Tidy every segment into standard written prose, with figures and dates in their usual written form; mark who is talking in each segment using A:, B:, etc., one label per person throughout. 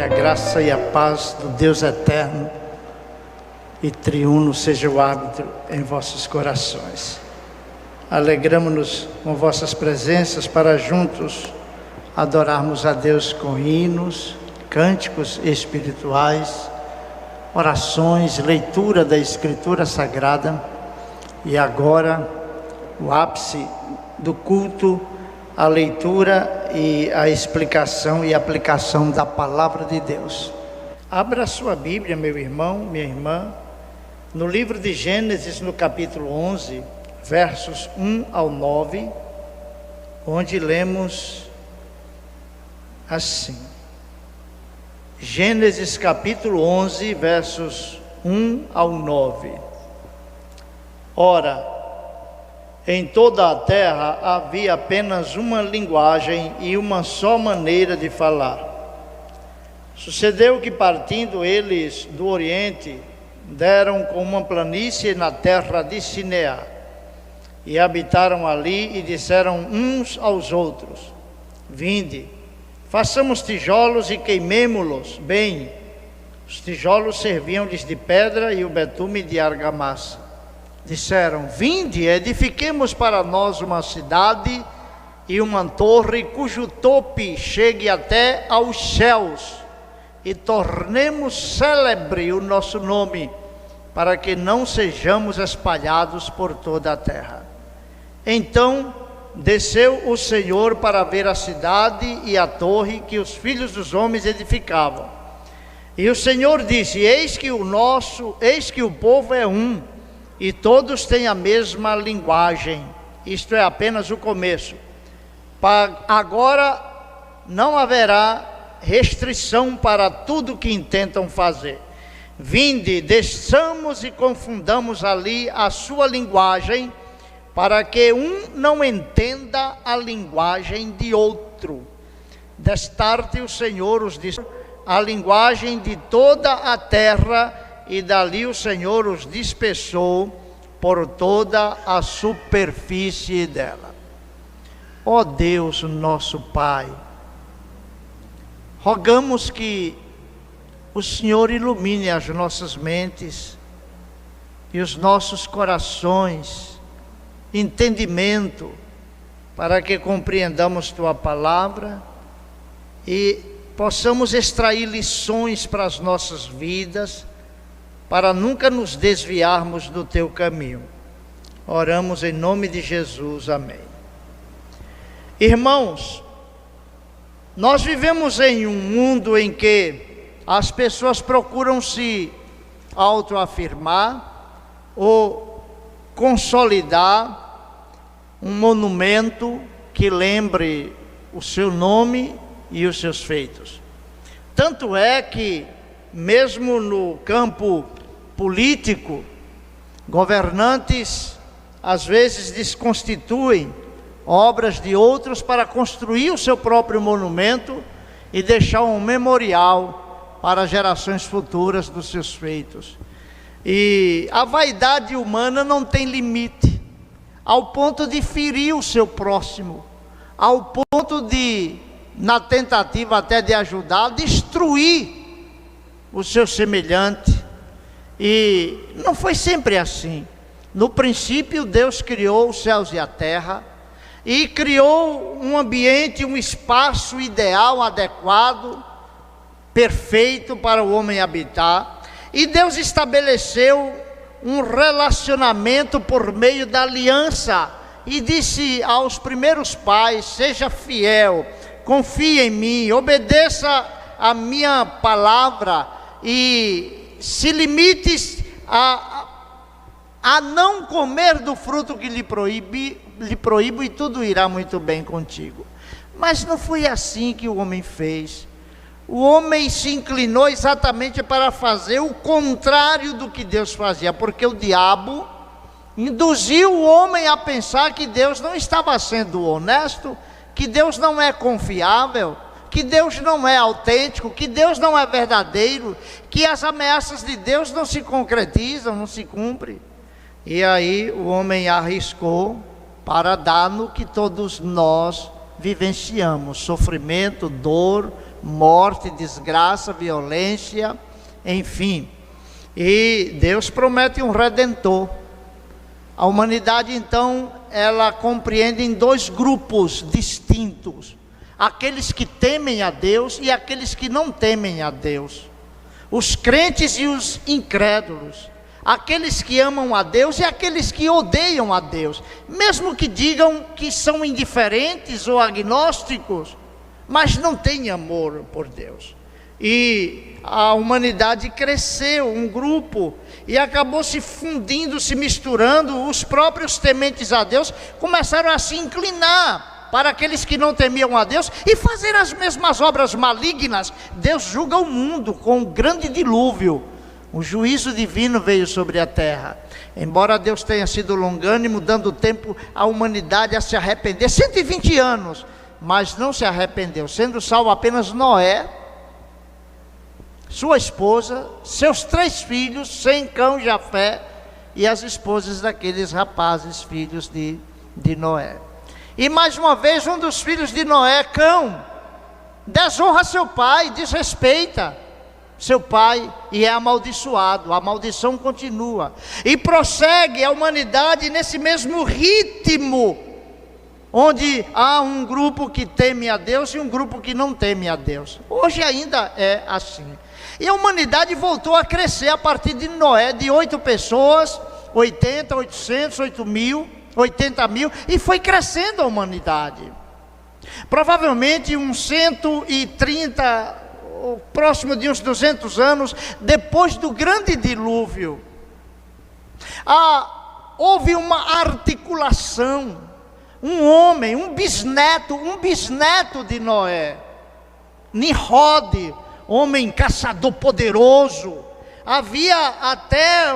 A: a graça e a paz do Deus eterno e triuno seja o árbitro em vossos corações. Alegramo-nos com vossas presenças para juntos adorarmos a Deus com hinos, cânticos espirituais, orações, leitura da Escritura Sagrada e agora o ápice do culto, a leitura e a explicação e aplicação da Palavra de Deus. Abra sua Bíblia, meu irmão, minha irmã, no livro de Gênesis, no capítulo 11, versos 1 ao 9, onde lemos assim. Gênesis capítulo 11, versos 1 ao 9. Ora, em toda a terra havia apenas uma linguagem e uma só maneira de falar. Sucedeu que, partindo eles do Oriente, deram com uma planície na terra de Sinear, e habitaram ali e disseram uns aos outros: Vinde, façamos tijolos e queimemo-los bem. Os tijolos serviam-lhes de pedra e o betume de argamassa. Disseram: Vinde, edifiquemos para nós uma cidade e uma torre cujo tope chegue até aos céus, e tornemos célebre o nosso nome, para que não sejamos espalhados por toda a terra. Então desceu o Senhor para ver a cidade e a torre que os filhos dos homens edificavam. E o Senhor disse: Eis que o povo é um, e todos têm a mesma linguagem. Isto é apenas o começo. Agora não haverá restrição para tudo que intentam fazer. Vinde, desçamos e confundamos ali a sua linguagem, para que um não entenda a linguagem de outro. Destarte o Senhor os disse a linguagem de toda a terra, e dali o Senhor os dispersou por toda a superfície dela. Ó Deus, nosso Pai, rogamos que o Senhor ilumine as nossas mentes e os nossos corações, entendimento, para que compreendamos Tua Palavra e possamos extrair lições para as nossas vidas, para nunca nos desviarmos do Teu caminho. Oramos em nome de Jesus, amém. Irmãos, nós vivemos em um mundo em que as pessoas procuram se autoafirmar ou consolidar um monumento que lembre o seu nome e os seus feitos. Tanto é que, mesmo no campo político, governantes às vezes desconstituem obras de outros para construir o seu próprio monumento e deixar um memorial para gerações futuras dos seus feitos. E a vaidade humana não tem limite, ao ponto de ferir o seu próximo, ao ponto de, na tentativa até de ajudar, destruir o seu semelhante. E não foi sempre assim. No princípio, Deus criou os céus e a terra, e criou um ambiente, um espaço ideal, adequado, perfeito para o homem habitar. E Deus estabeleceu um relacionamento por meio da aliança, e disse aos primeiros pais: seja fiel, confie em mim, obedeça a minha palavra, e se limite a não comer do fruto que lhe proíbo, e tudo irá muito bem contigo. Mas não foi assim que o homem fez. O homem se inclinou exatamente para fazer o contrário do que Deus fazia, porque o diabo induziu o homem a pensar que Deus não estava sendo honesto, que Deus não é confiável, que Deus não é autêntico, que Deus não é verdadeiro, que as ameaças de Deus não se concretizam, não se cumprem. E aí o homem arriscou para dar no que todos nós vivenciamos: sofrimento, dor, morte, desgraça, violência, enfim. E Deus promete um redentor. A humanidade, então, ela compreende em dois grupos distintos: aqueles que temem a Deus e aqueles que não temem a Deus, os crentes e os incrédulos, aqueles que amam a Deus e aqueles que odeiam a Deus, mesmo que digam que são indiferentes ou agnósticos, mas não têm amor por Deus. E a humanidade cresceu, um grupo, e acabou se fundindo, se misturando. Os próprios tementes a Deus começaram a se inclinar para aqueles que não temiam a Deus e fazer as mesmas obras malignas. Deus julga o mundo com um grande dilúvio. O juízo divino veio sobre a terra. Embora Deus tenha sido longânimo, dando tempo à humanidade a se arrepender, 120 anos, mas não se arrependeu, sendo salvo apenas Noé, sua esposa, seus 3 filhos, Sem, Cão, Jafé, e as esposas daqueles rapazes, filhos de Noé. E mais uma vez, um dos filhos de Noé, Cão, desonra seu pai, desrespeita seu pai e é amaldiçoado. A maldição continua e prossegue a humanidade nesse mesmo ritmo, onde há um grupo que teme a Deus e um grupo que não teme a Deus. Hoje ainda é assim. E a humanidade voltou a crescer a partir de Noé, de 8 pessoas, 80, 800, 8 mil, 80 mil, e foi crescendo a humanidade. Provavelmente uns 130, próximo de uns 200 anos, depois do grande dilúvio, houve uma articulação. Um homem, um bisneto de Noé, Nimrod, homem caçador poderoso. Havia até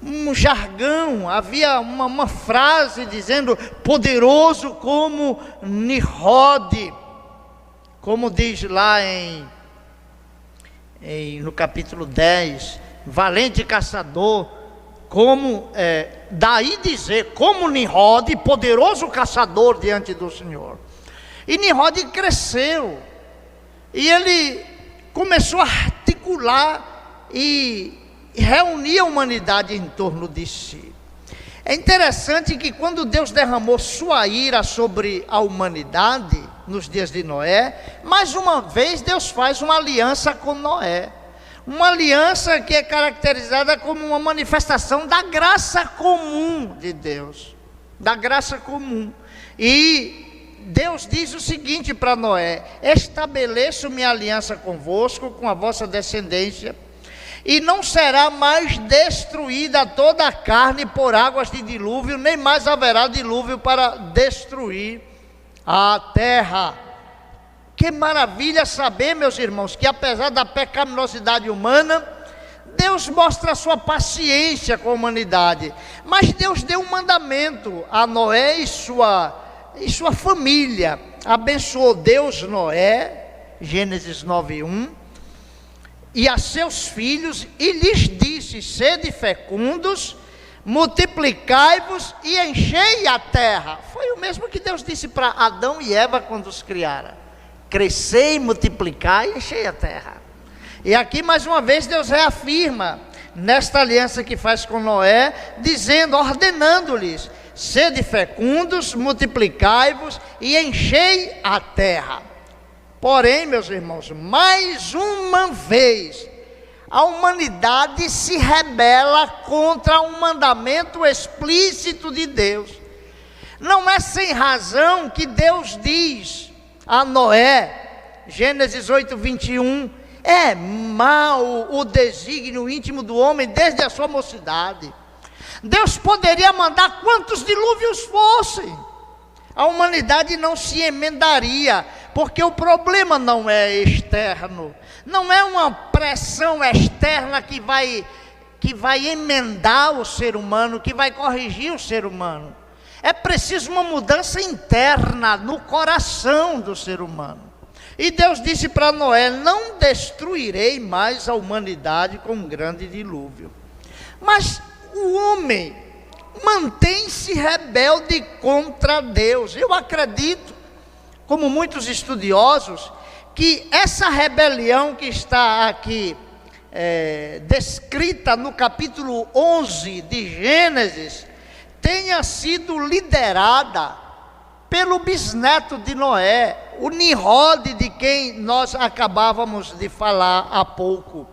A: um jargão, havia uma frase dizendo: poderoso como Nimrod, como diz lá no capítulo 10, valente caçador, como daí dizer, como Nimrod, poderoso caçador diante do Senhor. E Nimrod cresceu, e ele começou a articular e reunir a humanidade em torno de si. É interessante que quando Deus derramou sua ira sobre a humanidade, nos dias de Noé, mais uma vez Deus faz uma aliança com Noé. Uma aliança que é caracterizada como uma manifestação da graça comum de Deus. Da graça comum. E Deus diz o seguinte para Noé: estabeleço minha aliança convosco, com a vossa descendência, e não será mais destruída toda a carne por águas de dilúvio, nem mais haverá dilúvio para destruir a terra. Que maravilha saber, meus irmãos, que apesar da pecaminosidade humana, Deus mostra a sua paciência com a humanidade. Mas Deus deu um mandamento a Noé e sua família. Abençoou Deus Noé, Gênesis 9:1, e a seus filhos, e lhes disse: sede fecundos, multiplicai-vos e enchei a terra. Foi o mesmo que Deus disse para Adão e Eva quando os criaram: crescei, multiplicai e enchei a terra. E aqui mais uma vez Deus reafirma nesta aliança que faz com Noé, dizendo, ordenando-lhes: sede fecundos, multiplicai-vos e enchei a terra. Porém, meus irmãos, mais uma vez a humanidade se rebela contra um mandamento explícito de Deus. Não é sem razão que Deus diz a Noé, Gênesis 8:21, é mau o desígnio íntimo do homem desde a sua mocidade. Deus poderia mandar quantos dilúvios fossem, a humanidade não se emendaria, porque o problema não é externo, não é uma pressão externa que vai emendar o ser humano, que vai corrigir o ser humano. É preciso uma mudança interna no coração do ser humano. E Deus disse para Noé: não destruirei mais a humanidade com um grande dilúvio. Mas o homem mantém-se rebelde contra Deus. Eu acredito, como muitos estudiosos, que essa rebelião que está aqui descrita no capítulo 11 de Gênesis, tenha sido liderada pelo bisneto de Noé, o Nimrod, de quem nós acabávamos de falar há pouco.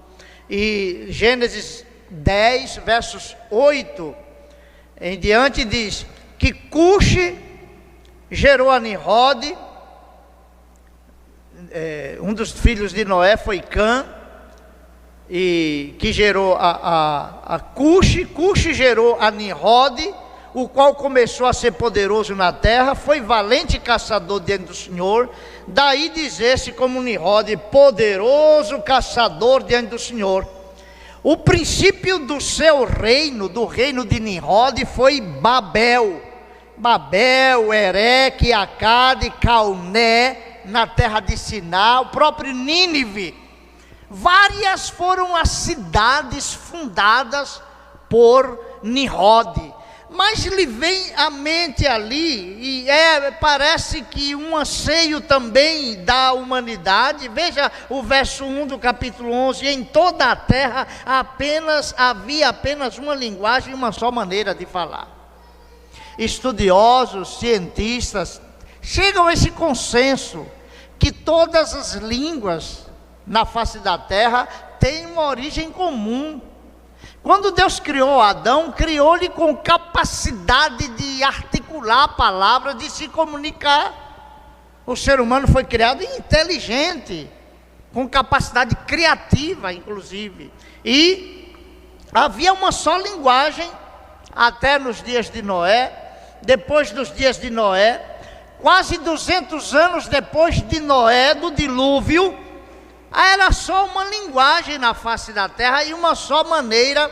A: E Gênesis 10, versos 8 em diante diz que Cuxi gerou a Nimrod, um dos filhos de Noé foi Cã, e que gerou a Cuxi. Cuxi gerou a Nimrod, o qual começou a ser poderoso na terra, foi valente caçador diante do Senhor. Daí dizer-se como Nimrod, poderoso caçador diante do Senhor. O princípio do seu reino, do reino de Nimrod, foi Babel, Ereque, Acade, Calné, na terra de Siná, o próprio Nínive. Várias foram as cidades fundadas por Nimrod. Mas lhe vem à mente ali, e parece que um anseio também da humanidade. Veja o verso 1 do capítulo 11, em toda a terra havia apenas uma linguagem, uma só maneira de falar. Estudiosos, cientistas, chegam a esse consenso, que todas as línguas na face da terra têm uma origem comum. Quando Deus criou Adão, criou-lhe com capacidade de articular a palavra, de se comunicar. O ser humano foi criado inteligente, com capacidade criativa, inclusive. E havia uma só linguagem, até nos dias de Noé. Depois dos dias de Noé, quase 200 anos depois de Noé, do dilúvio, era só uma linguagem na face da terra e uma só maneira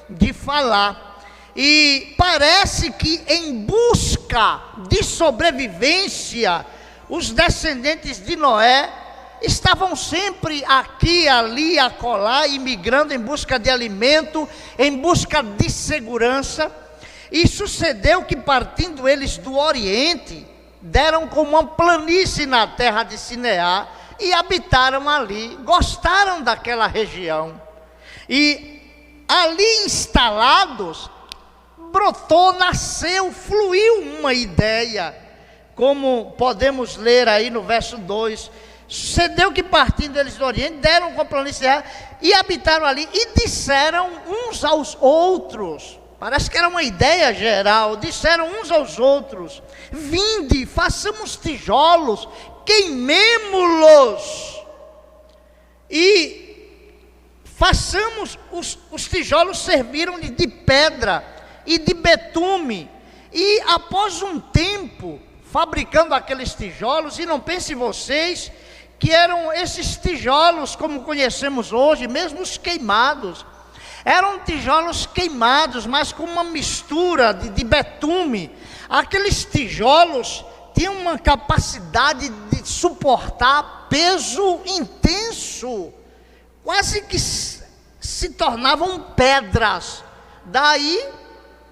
A: de falar. E parece que em busca de sobrevivência, os descendentes de Noé estavam sempre aqui, ali, acolá, imigrando em busca de alimento, em busca de segurança. E sucedeu que, partindo eles do Oriente, deram como uma planície na terra de Sineá, e habitaram ali, gostaram daquela região. E ali instalados, brotou, nasceu, fluiu uma ideia, como podemos ler aí no verso 2. Sucedeu que, partindo eles do Oriente, deram com a planície e habitaram ali, e disseram uns aos outros, parece que era uma ideia geral, disseram uns aos outros: vinde, façamos tijolos, queimemo-los e façamos. Os tijolos serviram de pedra e de betume. E após um tempo fabricando aqueles tijolos, e não pense vocês que eram esses tijolos como conhecemos hoje, mesmo os queimados, eram tijolos queimados, mas com uma mistura de betume. Aqueles tijolos tinham uma capacidade de suportar peso intenso, quase que se tornavam pedras. Daí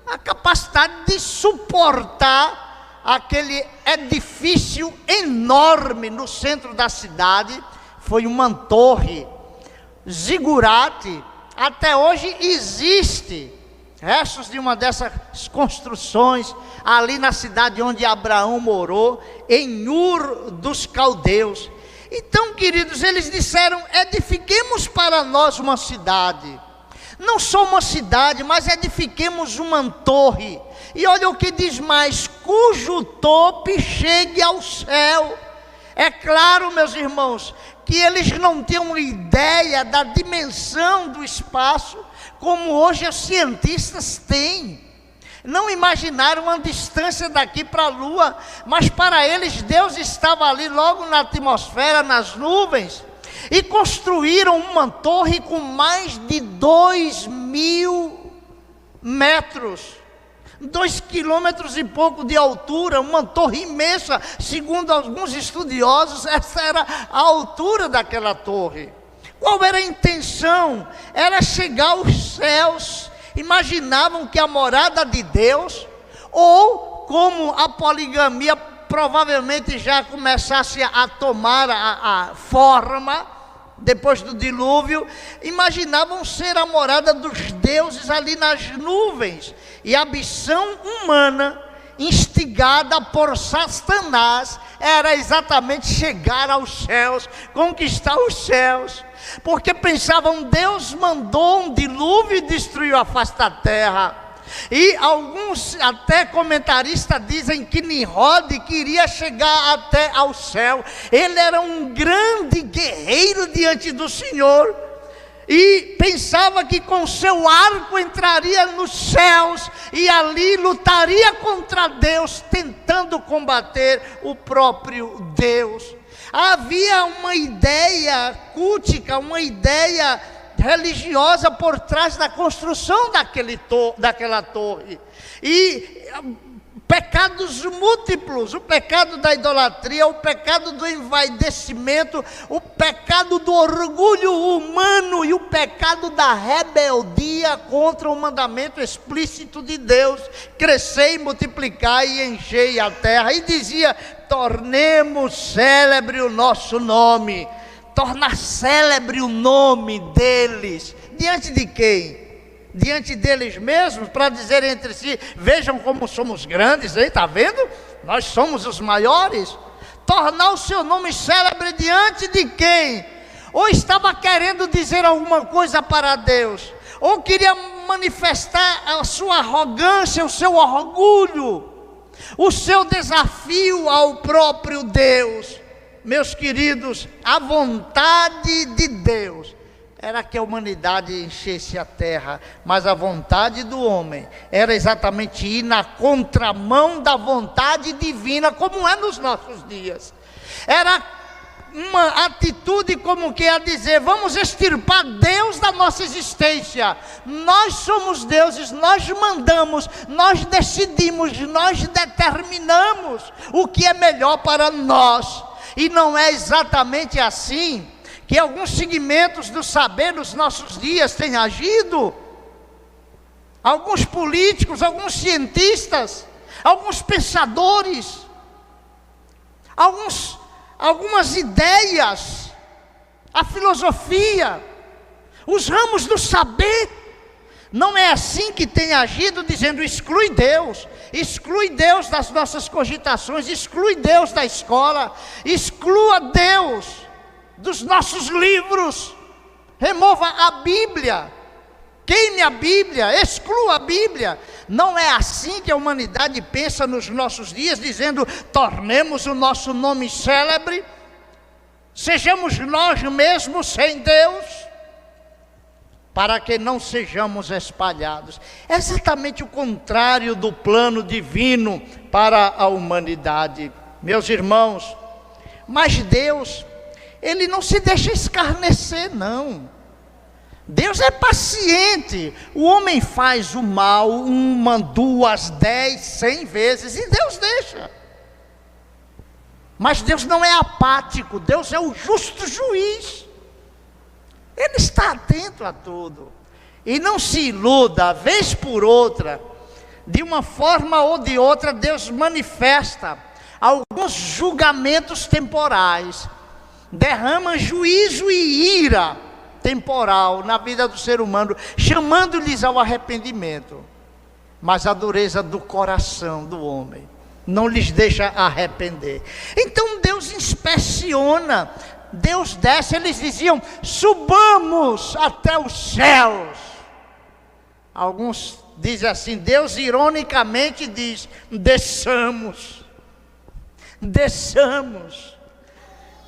A: a capacidade de suportar aquele edifício enorme no centro da cidade. Foi uma torre zigurate. Até hoje existe restos de uma dessas construções ali na cidade onde Abraão morou, em Ur dos Caldeus. Então, queridos, eles disseram: edifiquemos para nós uma cidade, não só uma cidade, mas edifiquemos uma torre. E olha o que diz mais: cujo tope chegue ao céu. É claro, meus irmãos, que eles não tinham ideia da dimensão do espaço, como hoje os cientistas têm. Não imaginaram uma distância daqui para a Lua, mas para eles Deus estava ali logo na atmosfera, nas nuvens, e construíram uma torre com mais de 2.000 metros, 2 quilômetros e pouco de altura, uma torre imensa. Segundo alguns estudiosos, essa era a altura daquela torre. Qual era a intenção? Era chegar aos céus. Imaginavam que a morada de Deus, ou como a poligamia provavelmente já começasse a tomar a forma, depois do dilúvio, imaginavam ser a morada dos deuses ali nas nuvens. E a ambição humana, instigada por Satanás, era exatamente chegar aos céus, conquistar os céus. Porque pensavam, Deus mandou um dilúvio e destruiu a face da terra. E alguns até comentaristas dizem que Nimrod queria chegar até ao céu. Ele era um grande guerreiro diante do Senhor e pensava que com seu arco entraria nos céus e ali lutaria contra Deus, tentando combater o próprio Deus. Havia uma ideia cultica, uma ideia religiosa por trás da construção daquela torre. E pecados múltiplos, o pecado da idolatria, o pecado do envaidecimento, o pecado do orgulho humano e o pecado da rebeldia contra o mandamento explícito de Deus: crescei, multiplicai e enchei a terra. E dizia: tornemos célebre o nosso nome. Tornar célebre o nome deles. Diante de quem? Diante deles mesmos, para dizer entre si: vejam como somos grandes, está vendo? Nós somos os maiores. Tornar o seu nome célebre diante de quem? Ou estava querendo dizer alguma coisa para Deus, ou queria manifestar a sua arrogância, o seu orgulho, o seu desafio ao próprio Deus. Meus queridos, a vontade de Deus era que a humanidade enchesse a terra, mas a vontade do homem era exatamente ir na contramão da vontade divina, como é nos nossos dias. Era uma atitude como que a dizer: vamos extirpar Deus da nossa existência. Nós somos deuses, nós mandamos, nós decidimos, nós determinamos o que é melhor para nós. E não é exatamente assim que alguns segmentos do saber nos nossos dias têm agido. Alguns políticos, alguns cientistas, alguns pensadores, algumas ideias, a filosofia, os ramos do saber. Não é assim que tem agido, dizendo: exclui Deus das nossas cogitações, exclui Deus da escola, exclua Deus dos nossos livros, remova a Bíblia, queime a Bíblia, exclua a Bíblia. Não é assim que a humanidade pensa nos nossos dias, dizendo: tornemos o nosso nome célebre, sejamos nós mesmos sem Deus, para que não sejamos espalhados. É exatamente o contrário do plano divino para a humanidade, meus irmãos. Mas Deus, Ele não se deixa escarnecer, não. Deus é paciente. O homem faz o mal 1, 2, 10, 100 vezes e Deus deixa. Mas Deus não é apático, Deus é o justo juiz. Ele está atento a tudo. E não se iluda, vez por outra, de uma forma ou de outra, Deus manifesta alguns julgamentos temporais, derrama juízo e ira temporal na vida do ser humano, chamando-lhes ao arrependimento. Mas a dureza do coração do homem não lhes deixa arrepender. Então Deus inspeciona, Deus desce. Eles diziam: subamos até os céus. Alguns dizem assim, Deus ironicamente diz: desçamos.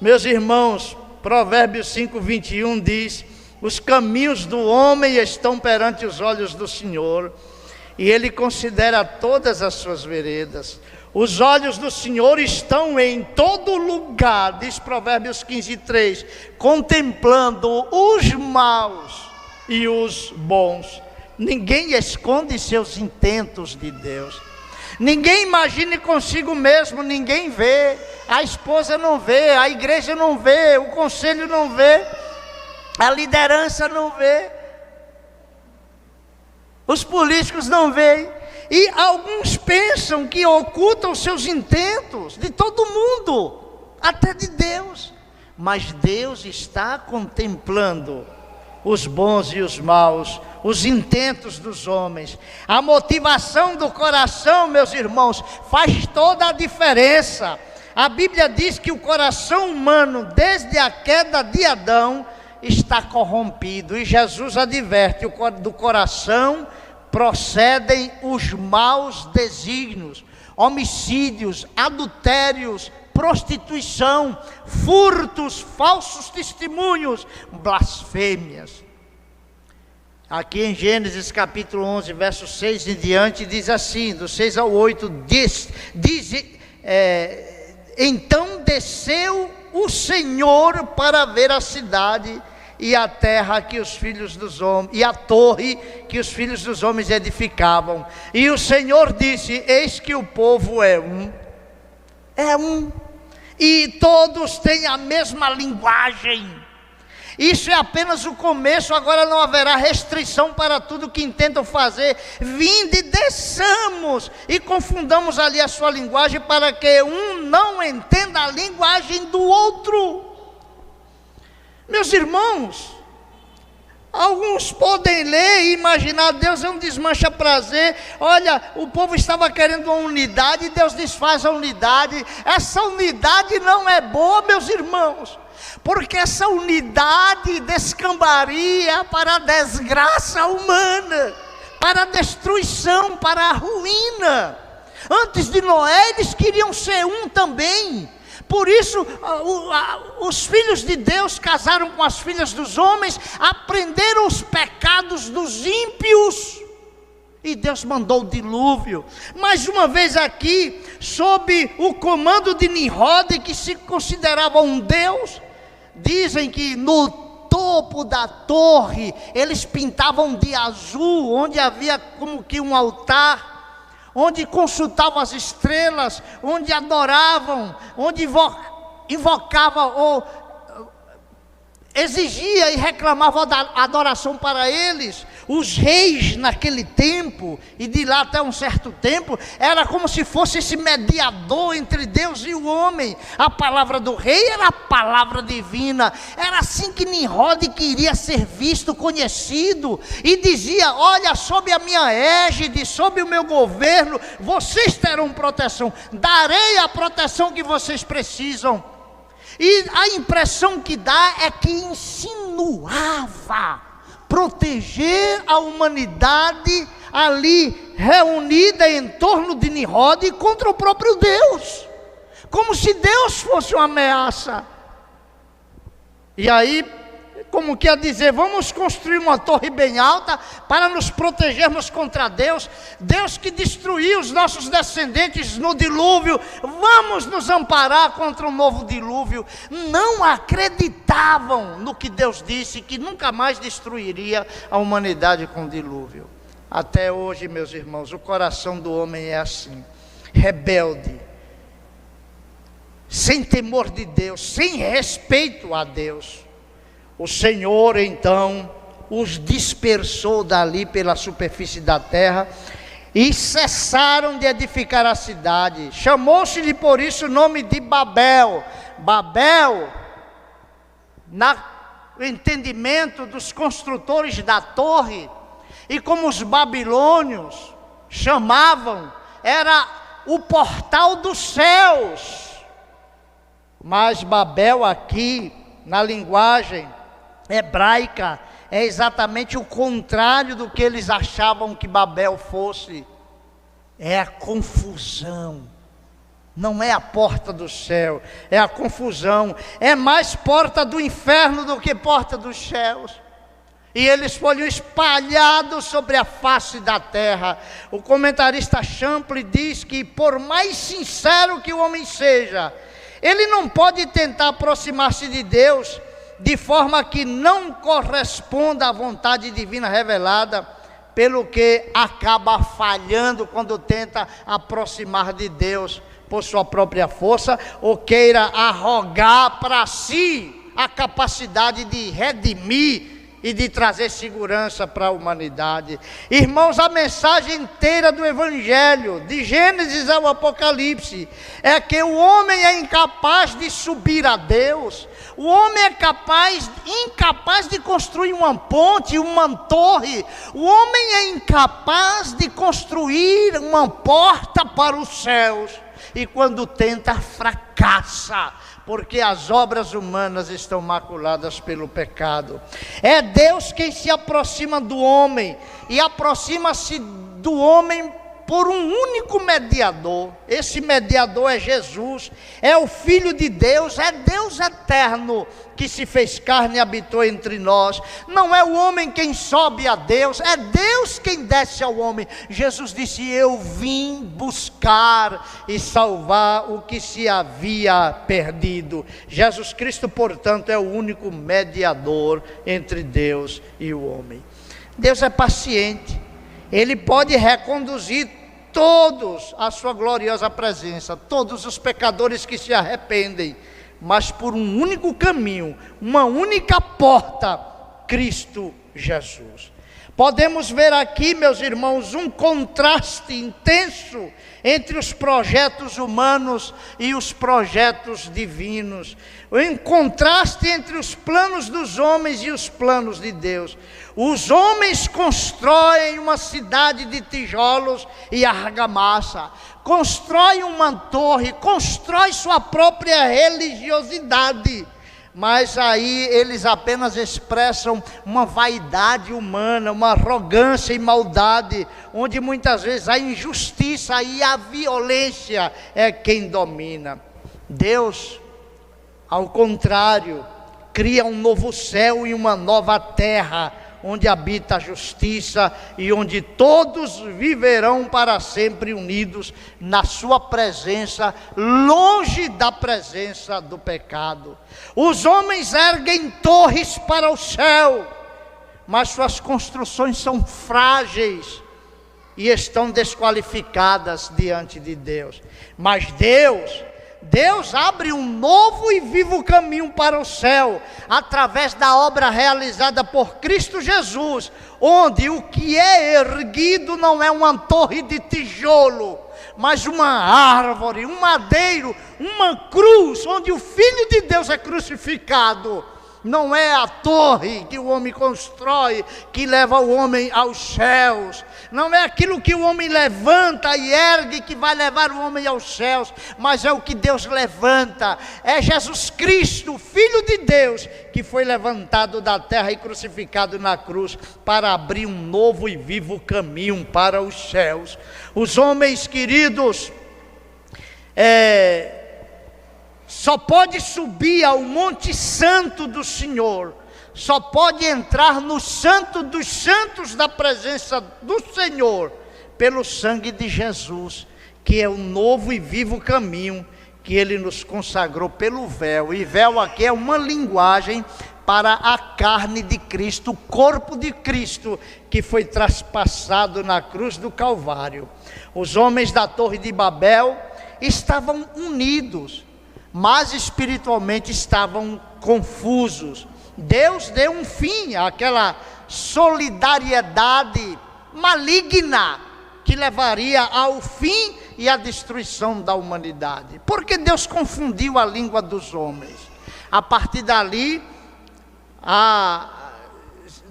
A: Meus irmãos, Provérbios 5:21 diz: os caminhos do homem estão perante os olhos do Senhor, e Ele considera todas as suas veredas. Os olhos do Senhor estão em todo lugar, diz Provérbios 15:3, contemplando os maus e os bons. Ninguém esconde seus intentos de Deus. Ninguém imagine consigo mesmo, ninguém vê. A esposa não vê, a igreja não vê, o conselho não vê, a liderança não vê, os políticos não veem. E alguns pensam que ocultam seus intentos de todo mundo, até de Deus. Mas Deus está contemplando os bons e os maus, os intentos dos homens. A motivação do coração, meus irmãos, faz toda a diferença. A Bíblia diz que o coração humano, desde a queda de Adão, está corrompido. E Jesus adverte: do coração procedem os maus desígnios, homicídios, adultérios, prostituição, furtos, falsos testemunhos, blasfêmias. Aqui em Gênesis capítulo 11, verso 6 em diante, diz assim, do 6 ao 8, então desceu o Senhor para ver a cidade e a terra que os filhos dos homens, e a torre que os filhos dos homens edificavam. E o Senhor disse: eis que o povo é um, e todos têm a mesma linguagem. Isso é apenas o começo. Agora não haverá restrição para tudo que intentam fazer. Vinde, desçamos e confundamos ali a sua linguagem, para que um não entenda a linguagem do outro. Meus irmãos, alguns podem ler e imaginar: Deus é um desmancha-prazer. Olha, o povo estava querendo uma unidade e Deus desfaz a unidade. Essa unidade não é boa, meus irmãos, porque essa unidade descambaria para a desgraça humana, para a destruição, para a ruína. Antes de Noé, eles queriam ser um também. Por isso, os filhos de Deus casaram com as filhas dos homens, aprenderam os pecados dos ímpios, e Deus mandou o dilúvio. Mais uma vez aqui, sob o comando de Nimrod, que se considerava um deus, dizem que no topo da torre, eles pintavam de azul, onde havia como que um altar, onde consultavam as estrelas, onde adoravam, onde invocavam ou exigia e reclamava da adoração para eles. Os reis naquele tempo, e de lá até um certo tempo, era como se fosse esse mediador entre Deus e o homem. A palavra do rei era a palavra divina. Era assim que Nimrod queria ser visto, conhecido, e dizia: olha, sob a minha égide, sob o meu governo, vocês terão proteção, darei a proteção que vocês precisam. E a impressão que dá é que insinuava proteger a humanidade ali reunida em torno de Nimrod contra o próprio Deus, como se Deus fosse uma ameaça. E aí, como quer dizer, vamos construir uma torre bem alta para nos protegermos contra Deus. Deus que destruiu os nossos descendentes no dilúvio, vamos nos amparar contra um novo dilúvio. Não acreditavam no que Deus disse, que nunca mais destruiria a humanidade com o dilúvio. Até hoje, meus irmãos, o coração do homem é assim, rebelde, sem temor de Deus, sem respeito a Deus. O Senhor então os dispersou dali pela superfície da terra, e cessaram de edificar a cidade. Chamou-se-lhe por isso o nome de Babel. Babel, no entendimento dos construtores da torre, e como os babilônios chamavam, era o portal dos céus. Mas Babel aqui, na linguagem hebraica, é exatamente o contrário do que eles achavam que Babel fosse. É a confusão. Não é a porta do céu, é a confusão. É mais porta do inferno do que porta dos céus. E eles foram espalhados sobre a face da terra. O comentarista Champlin diz que, por mais sincero que o homem seja, ele não pode tentar aproximar-se de Deus de forma que não corresponda à vontade divina revelada, pelo que acaba falhando quando tenta aproximar de Deus por sua própria força, ou queira arrogar para si a capacidade de redimir e de trazer segurança para a humanidade. Irmãos, a mensagem inteira do Evangelho, de Gênesis ao Apocalipse, é que o homem é incapaz de subir a Deus. O homem é incapaz de construir uma ponte, uma torre. O homem é incapaz de construir uma porta para os céus. E quando tenta, fracassa, porque as obras humanas estão maculadas pelo pecado. É Deus quem se aproxima do homem, e aproxima-se do homem por um único mediador. Esse mediador é Jesus, é o Filho de Deus, é Deus eterno, que se fez carne e habitou entre nós. Não é o homem quem sobe a Deus, é Deus quem desce ao homem. Jesus disse: eu vim buscar e salvar o que se havia perdido. Jesus Cristo, portanto, é o único mediador entre Deus e o homem. Deus é paciente, Ele pode reconduzir todos à sua gloriosa presença, todos os pecadores que se arrependem, mas por um único caminho, uma única porta, Cristo Jesus. Podemos ver aqui, meus irmãos, um contraste intenso entre os projetos humanos e os projetos divinos. Um contraste entre os planos dos homens e os planos de Deus. Os homens constroem uma cidade de tijolos e argamassa, constroem uma torre, constroem sua própria religiosidade. Mas aí eles apenas expressam uma vaidade humana, uma arrogância e maldade, onde muitas vezes a injustiça e a violência é quem domina. Deus, ao contrário, cria um novo céu e uma nova terra, onde habita a justiça e onde todos viverão para sempre unidos na sua presença, longe da presença do pecado. Os homens erguem torres para o céu, mas suas construções são frágeis e estão desqualificadas diante de Deus. Mas Deus abre um novo e vivo caminho para o céu, através da obra realizada por Cristo Jesus, onde o que é erguido não é uma torre de tijolo, mas uma árvore, um madeiro, uma cruz, onde o Filho de Deus é crucificado. Não é a torre que o homem constrói que leva o homem aos céus. Não é aquilo que o homem levanta e ergue que vai levar o homem aos céus. Mas é o que Deus levanta. É Jesus Cristo, Filho de Deus, que foi levantado da terra e crucificado na cruz para abrir um novo e vivo caminho para os céus. Os homens queridos, só pode subir ao Monte Santo do Senhor, só pode entrar no Santo dos Santos da presença do Senhor, pelo sangue de Jesus, que é o novo e vivo caminho que Ele nos consagrou pelo véu. E véu aqui é uma linguagem para a carne de Cristo, o corpo de Cristo, que foi traspassado na cruz do Calvário. Os homens da Torre de Babel estavam unidos, mas espiritualmente estavam confusos. Deus deu um fim àquela solidariedade maligna que levaria ao fim e à destruição da humanidade. Porque Deus confundiu a língua dos homens. A partir dali,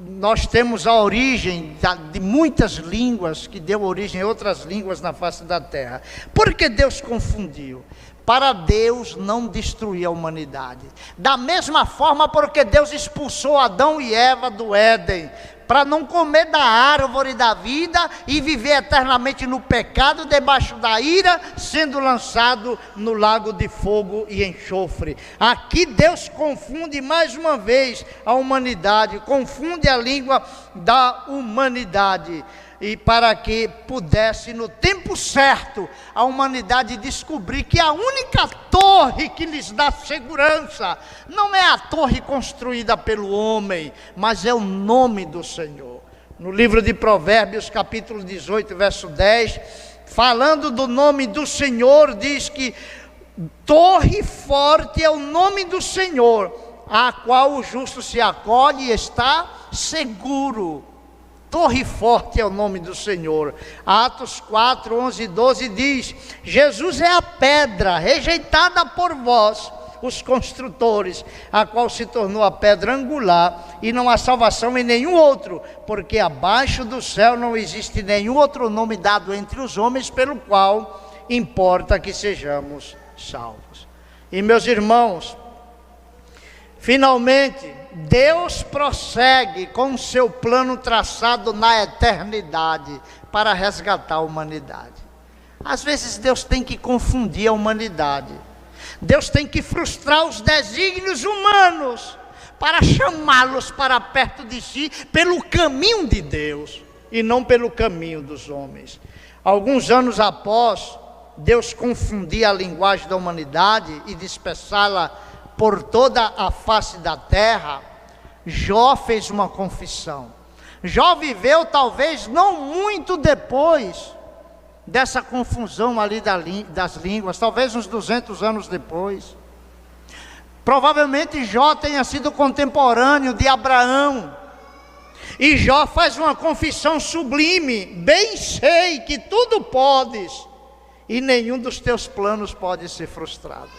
A: nós temos a origem de muitas línguas, que deu origem a outras línguas na face da terra. Por que Deus confundiu? Para Deus não destruir a humanidade. Da mesma forma, porque Deus expulsou Adão e Eva do Éden, para não comer da árvore da vida e viver eternamente no pecado, debaixo da ira, sendo lançado no lago de fogo e enxofre. Aqui Deus confunde mais uma vez a humanidade, confunde a língua da humanidade. E para que pudesse, no tempo certo, a humanidade descobrir que a única torre que lhes dá segurança não é a torre construída pelo homem, mas é o nome do Senhor. No livro de Provérbios, capítulo 18, verso 10, falando do nome do Senhor, diz que torre forte é o nome do Senhor, à qual o justo se acolhe e está seguro. Torre forte é o nome do Senhor. Atos 4, 11 e 12 diz: Jesus é a pedra rejeitada por vós, os construtores, a qual se tornou a pedra angular, e não há salvação em nenhum outro, porque abaixo do céu não existe nenhum outro nome dado entre os homens pelo qual importa que sejamos salvos. E meus irmãos, finalmente, Deus prossegue com o seu plano traçado na eternidade para resgatar a humanidade. Às vezes Deus tem que confundir a humanidade. Deus tem que frustrar os desígnios humanos para chamá-los para perto de si pelo caminho de Deus e não pelo caminho dos homens. Alguns anos após Deus confundir a linguagem da humanidade e dispersá-la por toda a face da terra, Jó fez uma confissão. Jó viveu talvez não muito depois dessa confusão ali das línguas, talvez uns 200 anos depois. Provavelmente Jó tenha sido contemporâneo de Abraão. E Jó faz uma confissão sublime: bem sei que tudo podes, e nenhum dos teus planos pode ser frustrado.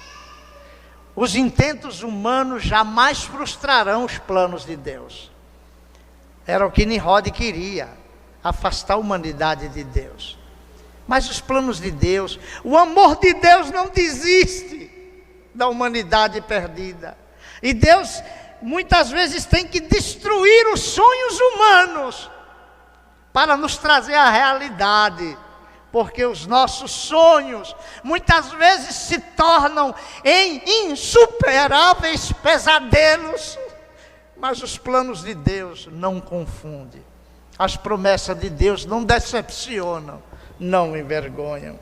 A: Os intentos humanos jamais frustrarão os planos de Deus. Era o que Nimrod queria, afastar a humanidade de Deus. Mas os planos de Deus, o amor de Deus não desiste da humanidade perdida. E Deus muitas vezes tem que destruir os sonhos humanos para nos trazer a realidade. Porque os nossos sonhos muitas vezes se tornam em insuperáveis pesadelos, mas os planos de Deus não confundem. As promessas de Deus não decepcionam, não envergonham.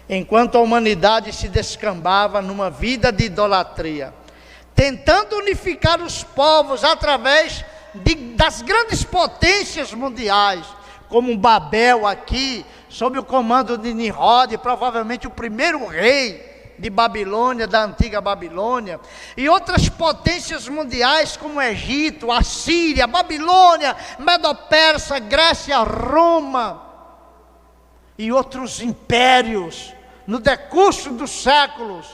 A: Enquanto a humanidade se descambava numa vida de idolatria, tentando unificar os povos através das grandes potências mundiais, como Babel aqui, sob o comando de Nimrod, provavelmente o primeiro rei de Babilônia, da antiga Babilônia, e outras potências mundiais como Egito, Assíria, Babilônia, Medo-Persa, Grécia, Roma, e outros impérios, no decurso dos séculos,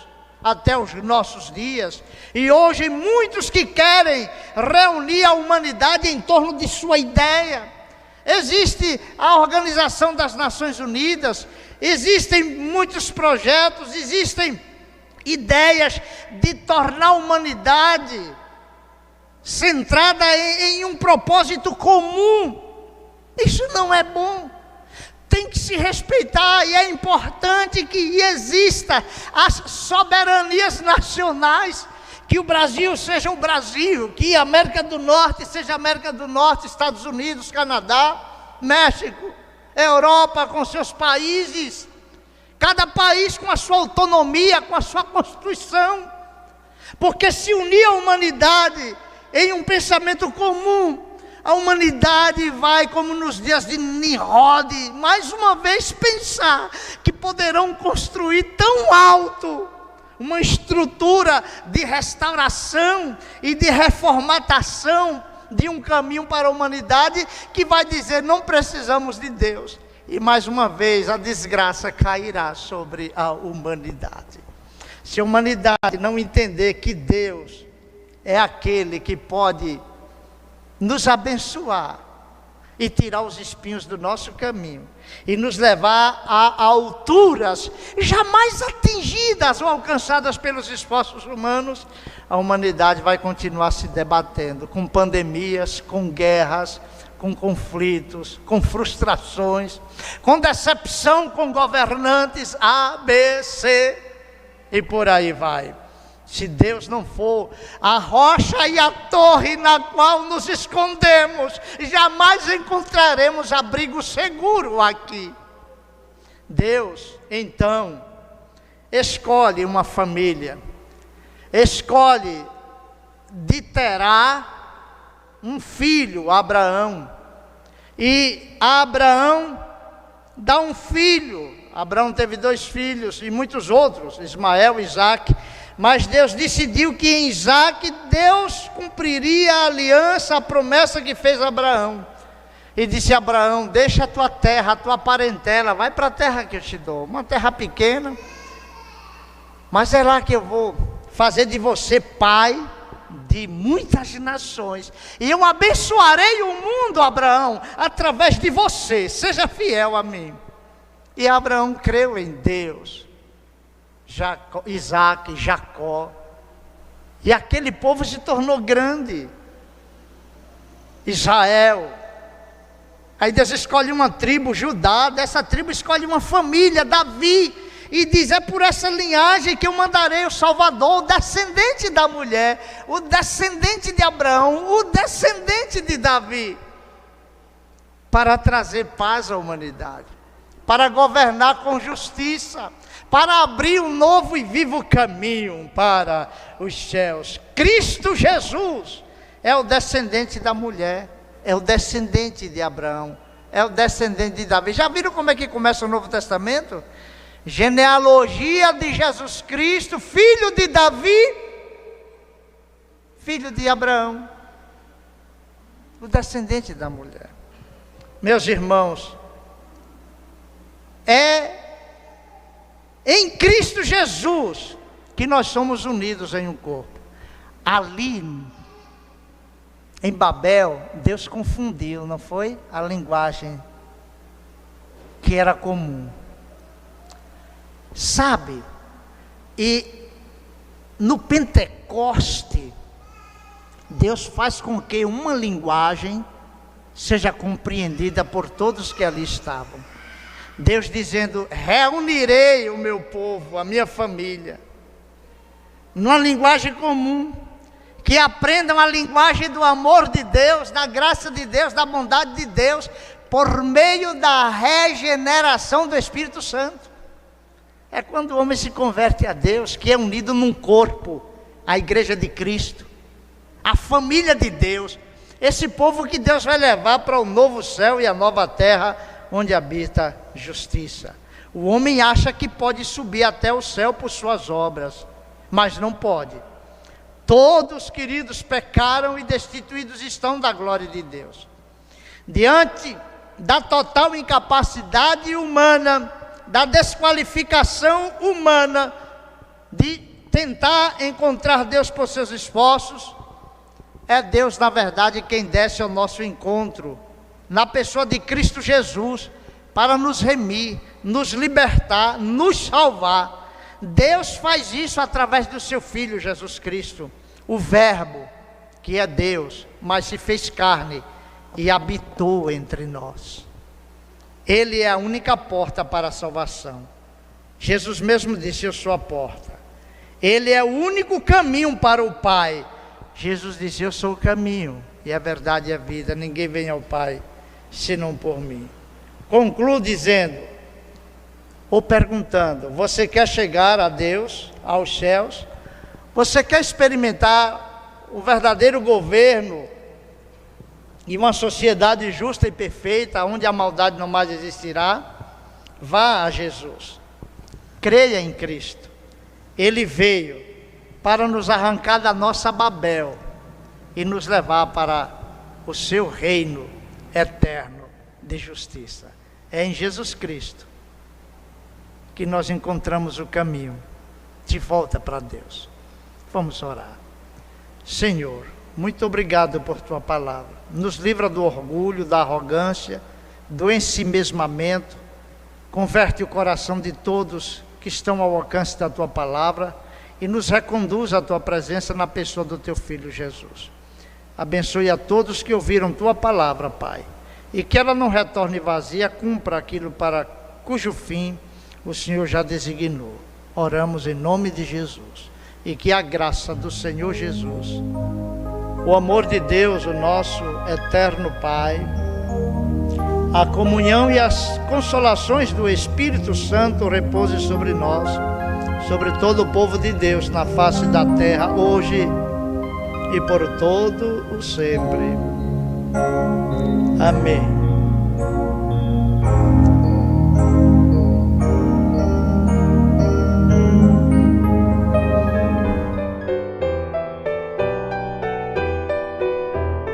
A: até os nossos dias. E hoje muitos que querem reunir a humanidade em torno de sua ideia. Existe a Organização das Nações Unidas, existem muitos projetos, existem ideias de tornar a humanidade centrada em um propósito comum. Isso não é bom. Tem que se respeitar, e é importante que exista as soberanias nacionais, que o Brasil seja o Brasil, que a América do Norte seja a América do Norte, Estados Unidos, Canadá, México, Europa com seus países, cada país com a sua autonomia, com a sua Constituição, porque se unir a humanidade em um pensamento comum, a humanidade vai, como nos dias de Nimrod, mais uma vez pensar que poderão construir tão alto uma estrutura de restauração e de reformatação de um caminho para a humanidade, que vai dizer: não precisamos de Deus. E mais uma vez a desgraça cairá sobre a humanidade. Se a humanidade não entender que Deus é aquele que pode nos abençoar e tirar os espinhos do nosso caminho e nos levar a alturas jamais atingidas ou alcançadas pelos esforços humanos, a humanidade vai continuar se debatendo com pandemias, com guerras, com conflitos, com frustrações, com decepção com governantes A, B, C e por aí vai. Se Deus não for a rocha e a torre na qual nos escondemos, jamais encontraremos abrigo seguro aqui. Deus, então, escolhe uma família, escolhe de Terá um filho, Abraão, e a Abraão dá um filho. Abraão teve 2 filhos e muitos outros, Ismael e Isaque. Mas Deus decidiu que em Isaque Deus cumpriria a aliança, a promessa que fez a Abraão. E disse a Abraão: deixa a tua terra, a tua parentela, vai para a terra que eu te dou, uma terra pequena, mas é lá que eu vou fazer de você pai de muitas nações, e eu abençoarei o mundo, Abraão, através de você, seja fiel a mim. E Abraão creu em Deus, Isaque, Jacó, e aquele povo se tornou grande, Israel. Aí Deus escolhe uma tribo, Judá, dessa tribo escolhe uma família, Davi, e diz: é por essa linhagem que eu mandarei o Salvador, o descendente da mulher, o descendente de Abraão, o descendente de Davi, para trazer paz à humanidade, para governar com justiça, para abrir um novo e vivo caminho para os céus. Cristo Jesus é o descendente da mulher, é o descendente de Abraão, é o descendente de Davi. Já viram como é que começa o Novo Testamento? Genealogia de Jesus Cristo, filho de Davi, filho de Abraão, o descendente da mulher. Meus irmãos, é em Cristo Jesus que nós somos unidos em um corpo. Ali em Babel, Deus confundiu, não foi? A linguagem que era comum. Sabe? E no Pentecoste, Deus faz com que uma linguagem seja compreendida por todos que ali estavam. Deus dizendo: reunirei o meu povo, a minha família, numa linguagem comum, que aprendam a linguagem do amor de Deus, da graça de Deus, da bondade de Deus, por meio da regeneração do Espírito Santo. É quando o homem se converte a Deus, que é unido num corpo, a igreja de Cristo, a família de Deus, esse povo que Deus vai levar para o novo céu e a nova terra, onde habita justiça. O homem acha que pode subir até o céu por suas obras, mas não pode. Todos, queridos, pecaram e destituídos estão da glória de Deus. Diante da total incapacidade humana, da desqualificação humana de tentar encontrar Deus por seus esforços, é Deus, na verdade, quem desce ao nosso encontro, na pessoa de Cristo Jesus, para nos remir, nos libertar, nos salvar. Deus faz isso através do seu Filho Jesus Cristo, o Verbo, que é Deus, mas se fez carne e habitou entre nós. Ele é a única porta para a salvação. Jesus mesmo disse: eu sou a porta. Ele é o único caminho para o Pai. Jesus disse: eu sou o caminho, e a verdade e a vida. Ninguém vem ao Pai senão por mim. Concluo dizendo, ou perguntando: você quer chegar a Deus, aos céus? Você quer experimentar o verdadeiro governo e uma sociedade justa e perfeita, onde a maldade não mais existirá? Vá a Jesus, creia em Cristo. Ele veio para nos arrancar da nossa Babel e nos levar para o seu reino eterno de justiça. É em Jesus Cristo que nós encontramos o caminho de volta para Deus. Vamos orar. Senhor, muito obrigado por tua palavra. Nos livra do orgulho, da arrogância, do ensimesmamento. Converte o coração de todos que estão ao alcance da tua palavra e nos reconduz à tua presença na pessoa do teu Filho Jesus. Abençoe a todos que ouviram tua palavra, Pai, e que ela não retorne vazia, cumpra aquilo para cujo fim o Senhor já designou. Oramos em nome de Jesus, e que a graça do Senhor Jesus, o amor de Deus, o nosso eterno Pai, a comunhão e as consolações do Espírito Santo repousem sobre nós, sobre todo o povo de Deus na face da terra, hoje e por todo o sempre. Amém.